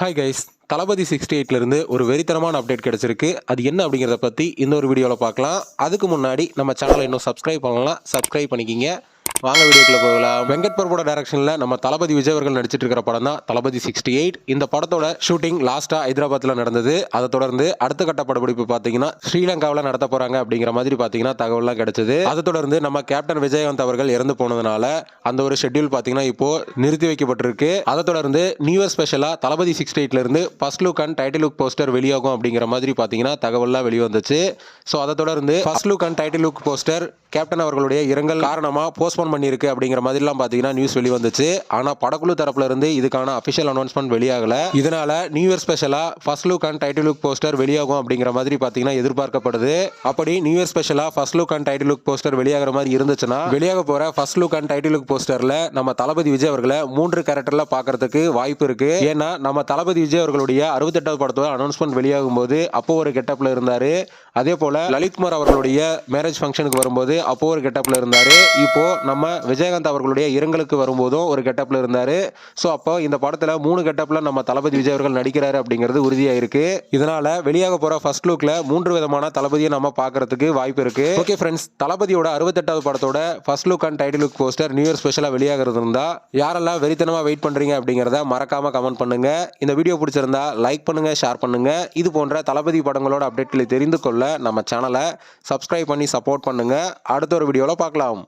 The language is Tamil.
ஹாய் கைஸ், தளபதி 68 இருந்து ஒரு வெறித்தனமான அப்டேட் கிடைச்சிருக்கு. அது என்ன அப்படிங்கிறத பற்றி இந்த ஒரு வீடியோவில் பார்க்கலாம். அதுக்கு முன்னாடி நம்ம சேனலை இன்னும் சப்ஸ்கிரைப் பண்ணலாம், சப்ஸ்கிரைப் பண்ணிக்கிங்க. வாங்க வீடியோக்குள்ள போகலாம். வெங்கட் பிரபுவோட டைரக்ஷன்ல நம்ம தளபதி விஜய் அவர்கள் நடிச்சிட்டு இருக்கிற படம் தான் தளபதி 68. இந்த படத்தோட ஷூட்டிங் லாஸ்டா ஹைதராபாத்ல நடந்தது. அதை தொடர்ந்து அடுத்த கட்ட படப்பிடிப்பு பார்த்தீங்கன்னா ஸ்ரீலங்காவில் நடத்த போறாங்க அப்படிங்கிற மாதிரி பார்த்தீங்கன்னா தகவல்லாம் கிடைச்சது. அதை தொடர்ந்து நம்ம கேப்டன் விஜயகாந்த் அவர்கள் இறந்து போனதுனால அந்த ஒரு ஷெட்யூல் பார்த்தீங்கன்னா இப்போ நிறுத்தி வைக்கப்பட்டிருக்கு. அதை தொடர்ந்து நியூ இயர் ஸ்பெஷலா தளபதி 68 இருந்து first look and title look poster வெளியாகும் அப்படிங்கிற மாதிரி பார்த்தீங்கன்னா தகவல்லாம் வெளிவந்துச்சு. ஸோ அதை தொடர்ந்து first look and title look poster captain அவர்களுடைய இரங்கல் காரணமா போஸ்ட்போன் பண்ணியிருக்கு அப்படிங்கிற மாதிரிலாம் பார்த்தீங்கன்னா நியூஸ் வெளிவந்துச்சு. ஆனால் படக்குழு தரப்புல இருந்து இதுக்கான அஃபிஷியல் அனௌன்ஸ்மெண்ட் வெளியாகல. இதனால நியூ இயர் ஸ்பெஷலா first look and title look poster வெளியாகும் அப்படிங்கிற மாதிரி பார்த்தீங்கன்னா எதிர்பார்க்கப்படுது. அப்படி நியூ இயர் ஸ்பெஷலா first look and title look poster வெளியாகிற மாதிரி இருந்துச்சுன்னா வெளியாக போற first look and title look போஸ்டர்ல நம்ம தளபதி விஜய் அவர்களை 3 கேரக்டர்ல பார்க்கறதுக்கு வாய்ப்பு இருக்கு. ஏன்னா நம்ம தளபதி விஜய் அவர்களுடைய 68வது படத்தோட அனௌன்ஸ்மெண்ட் வெளியாகும் போது அப்போ ஒரு கெட்டப்ல இருந்தாரு. அதே போல லலித்குமார் அவர்களுடைய மேரேஜ் ஃபங்க்ஷனுக்கு வரும்போது அப்போ ஒரு கெட்டப்ல இருந்தாரு. இப்போ நம்ம விஜயகாந்த் அவர்களுடைய இரங்கலுக்கு வரும்போதும் ஒரு கெட்டப்ல இருந்தாரு. ஸோ அப்போ இந்த படத்துல 3 கெட்டப்ல நம்ம தளபதி விஜய் அவர்கள் நடிக்கிறாரு அப்படிங்கிறது உறுதியா இருக்கு. இதனால வெளியாக போற ஃபர்ஸ்ட் லுக்ல 3 விதமான தளபதியை நம்ம பார்க்கறதுக்கு வாய்ப்பு இருக்கு. ஓகே ஃப்ரெண்ட்ஸ், தளபதியோட 68வது படத்தோட first look and title look poster new year ஸ்பெஷலா வெளியாகிறது இருந்தா யாரெல்லாம் வெறித்தனமா வெயிட் பண்றீங்க அப்படிங்கறத மறக்காம கமெண்ட் பண்ணுங்க. இந்த வீடியோ பிடிச்சிருந்தா லைக் பண்ணுங்க, ஷேர் பண்ணுங்க. இது போன்ற தளபதி படங்களோட அப்டேட்களை தெரிந்து கொள்ள நம்ம சேனலை சப்ஸ்கிரைப் பண்ணி சப்போர்ட் பண்ணுங்க. அடுத்த ஒரு வீடியோல பார்க்கலாம்.